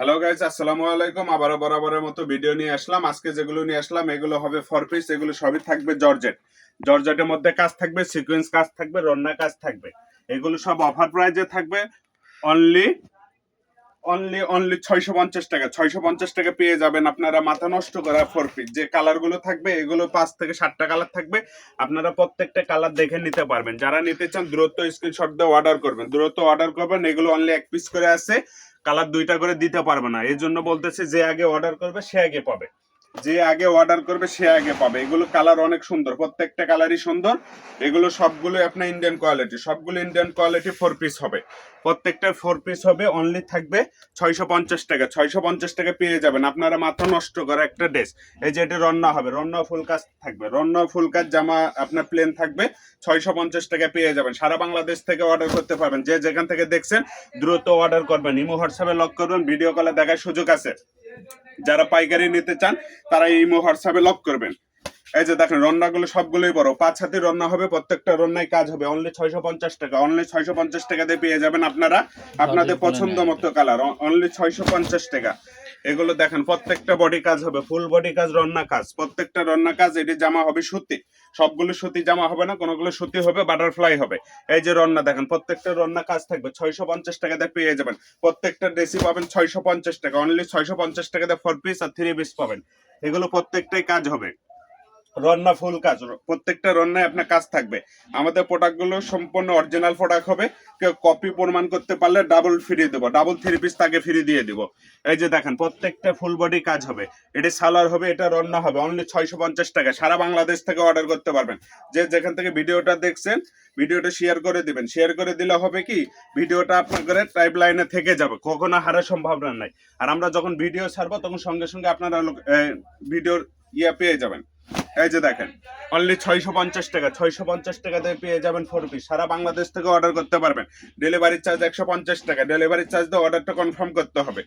Hello guys, আসসালামু আলাইকুম। আবারও বরাবরের মতো ভিডিও নিয়ে আসলাম। আজকে যেগুলো নিয়ে আসলাম এগুলো হবে 4 পিস। এগুলো সবই থাকবে জর্জেট। জর্জেটের মধ্যে কাজ থাকবে, সিকোয়েন্স কাজ থাকবে, রন্না কাজ থাকবে। এগুলো সব অফার প্রাইজে থাকবে। অনলি অনলি 650 টাকা। 650 টাকা পেয়ে যাবেন আপনারা মাথা নষ্ট করা 4 পিস। যে কালারগুলো থাকবে এগুলো 5 থেকে 7টা কালার থাকবে। আপনারা প্রত্যেকটা কালার দেখে নিতে পারবেন। যারা নিতে চান দ্রুত স্ক্রিনশট দিয়ে অর্ডার করবেন, দ্রুত অর্ডার করবেন। এগুলো অনলি 1 পিস করে আছে, কালার 2টা করে দিতে পারবে না। এই জন্য বলতেছে যে আগে অর্ডার করবে সে আগে পাবে, যে আগে অর্ডার করবে সে আগে পাবে। এগুলো কালার অনেক সুন্দর, প্রত্যেকটা কালারই সুন্দর। এগুলো সবগুলো আপনার ইন্ডিয়ান কোয়ালিটি, সবগুলো ইন্ডিয়ান কোয়ালিটি 4 পিস হবে। প্রত্যেকটা 4 পিস হবে, অনলি থাকবে 650 টাকা। 650 টাকা পেয়ে যাবেন আপনারা মাথা নষ্ট করা একটা ড্রেস। এই যে এটা রন্না হবে, রন্না ফুল কাজ থাকবে, রন্না ফুল কাজ জামা আপনার প্লেন থাকবে। 650 টাকা পেয়ে যাবেন। সারা বাংলাদেশ থেকে অর্ডার করতে পারবেন। যে যেখান থেকে দেখছেন দ্রুত অর্ডার করবেন, ইমো হোয়াটসঅ্যাপে লক করবেন, ভিডিও কলে দেখার সুযোগ আছে। যারা পাইকারি নিতে চান তারা ইমো হোয়াটসঅ্যাপে লক করবেন। এই যে দেখেন রন্নাগুলো সবগুলোই বড়, 5 হাতের রন্না হবে, প্রত্যেকটা রন্নায় কাজ হবে। অনলি 650 টাকা, অনলি 650 টাকা দিয়ে পেয়ে যাবেন আপনারা আপনাদের পছন্দ মতো কালার। অনলি 650 টাকা। এগুলো দেখেন প্রত্যেকটা বডি কাজ হবে, ফুল বডি কাজ, রন্না কাজ, প্রত্যেকটা রন্না কাজ। এটি জামা হবে সুতি, সবগুলো সুতি জামা হবে না, কোনোগুলো সুতি হবে, বাটারফ্লাই হবে। এই যে রন্না দেখেন, প্রত্যেকটা রন্না কাজ থাকবে। 650 টাকা দিয়ে পেয়ে যাবেন। প্রত্যেকটা ড্রেসই পাবেন 650 টাকা। অনলি 650 টাকা দিয়ে 4 পিস আর 3 পিস পাবেন। এগুলো প্রত্যেকটাই কাজ হবে, রন্না ফুল কাজ। প্রত্যেকটা রন্নায় আপনার কাজ থাকবে। আমাদের প্রোডাক্টগুলো সম্পূর্ণ অরিজিনাল প্রোডাক্ট হবে। কেউ কপি প্রমাণ করতে পারলে ডাবল ফ্রি দেবো, ডাবল 3 পিস তাকে ফ্রি দিয়ে দিব। এই যে দেখেন প্রত্যেকটা ফুল বডি কাজ হবে। এটা সালোয়ার হবে, এটা রন্না হবে। অনলি 650 টাকা। সারা বাংলাদেশ থেকে অর্ডার করতে পারবেন। যে যেখান থেকে ভিডিওটা দেখছেন ভিডিওটা শেয়ার করে দিবেন। শেয়ার করে দিলে হবে কি, ভিডিওটা আপনাদের টাইপ লাইনে থেকে যাবে, কখনো হারার সম্ভাবনা নাই। আর আমরা যখন ভিডিও ছাড়বো তখন সঙ্গে সঙ্গে আপনারা ভিডিওর পেয়ে যাবেন। এই যে দেখেন অনলি 650 টাকা। 650 টাকা দিয়ে পেয়ে যাবেন 4 পিস। সারা বাংলাদেশ থেকে অর্ডার করতে পারবেন। ডেলিভারি চার্জ 150 টাকা। ডেলিভারি চার্জ দিয়ে অর্ডারটা কনফার্ম করতে হবে।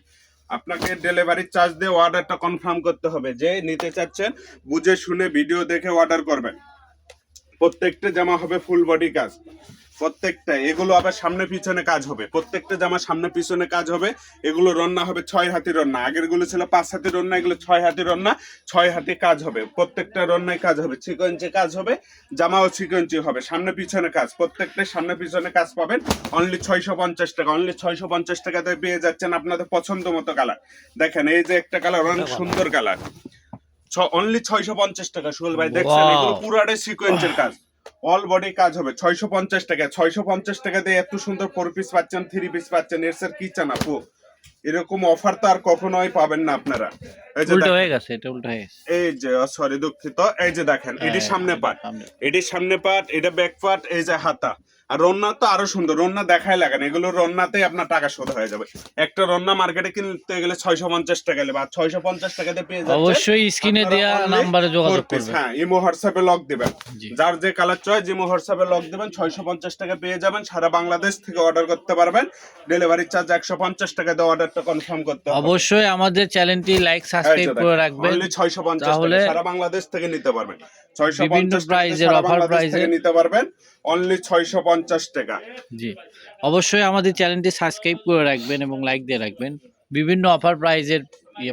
আপনাকে ডেলিভারি চার্জ দিয়ে অর্ডারটা কনফার্ম করতে হবে। যে নিতে চাচ্ছেন বুঝে শুনে ভিডিও দেখে অর্ডার করবেন। প্রত্যেকটা জামা হবে ফুল বডি কাজ, প্রত্যেকটা। এগুলো আবার সামনে পিছনে কাজ হবে, প্রত্যেকটা জামা সামনে পিছনে কাজ হবে। এগুলো রন্না হবে 6 হাতি রন্না। আগের গুলো ছিল 5 হাতি রন্না, এগুলো 6 হাতি রন্না। 6 হাতি কাজ হবে, প্রত্যেকটা রন্নায় কাজ হবে, সিকোয়েন্সে কাজ হবে, জামাও সিকোয়েন্সি হবে, সামনে পিছনে কাজ। প্রত্যেকটা সামনে পিছনে কাজ পাবেন। অনলি 650 টাকা। অনলি 650 টাকাতে পেয়ে যাচ্ছেন আপনাদের পছন্দ মতো কালার। দেখেন এই যে একটা কালার, অনেক সুন্দর কালার। অনলি 650 টাকা। সুহেল ভাই দেখছেন এগুলো পুরাটাই সিকোয়েন্সের কাজ, অল বডি কাজ হবে। 650 টাকা। 650 টাকা দিয়ে এত সুন্দর 4 পিস পাচ্ছেন, 3 পিস পাচ্ছেন। এর স্যার কি চান আপু? এরকম অফার তো আর কখনোই পাবেন না আপনারা। এই যে উল্টো হয়ে গেছে, এটা উল্টো হয়ে গেছে। এই যে সরি দুঃখিত। এই যে দেখেন এটি সামনে পার্ট, এটি সামনে পার্ট, এটা ব্যাক পার্ট, এই যে হাতা। আর রন্না তো আরো সুন্দর, রন্না দেখায় লাগে না। এগুলো রন্নাতেই আপনার টাকা শোধ হয়ে যাবে। একটা রন্না মার্কেটে কিনতে গেলে 650 টাকা বা 650 টাকাতে পেয়ে যাচ্ছে। অবশ্যই স্ক্রিনে দেয়া নাম্বারে যোগাযোগ করবেন। হ্যাঁ, ইমো হোয়াটসঅ্যাপে লক দিবেন। জি। যার যে কালার চয়েস ইমো হোয়াটসঅ্যাপে লক দিবেন। 650 টাকা পেয়ে যাবেন। সারা বাংলাদেশ থেকে অর্ডার করতে পারবেন। ডেলিভারি চার্জ 150 টাকা দিয়ে অর্ডারটা কনফার্ম করতে হবে। অবশ্যই আমাদের চ্যানেলটি লাইক সাবস্ক্রাইব করে রাখবেন। অনলি 650 তাহলে টাকা। সারা বাংলাদেশ থেকে নিতে পারবেন। বিভিন্ন 650 টাকা প্রাইজের সারা অফার বাংলাদেশ থেকে প্রাইজে। নিতে পারবেন। অনলি 650 টাকা। জি, অবশ্যই আমাদের চ্যানেলটি সাবস্ক্রাইব করে রাখবেন এবং লাইক দিয়ে রাখবেন। বিভিন্ন অফার প্রাইজের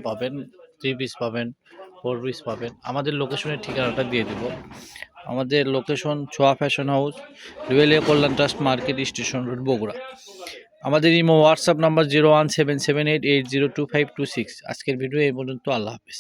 পাবেন, 3 পিস পাবেন, 4 পিস পাবেন। আমাদের লোকেশনের ঠিকানাটা দিয়ে দেব। আমাদের location Chhoya fashion house, railway Kalyan trust market, station road, Bogura. আমাদের ইমো হোয়াটসঅ্যাপ নাম্বার 01778802526। আজকের ভিডিও এই পর্যন্ত। আল্লাহ হাফেজ।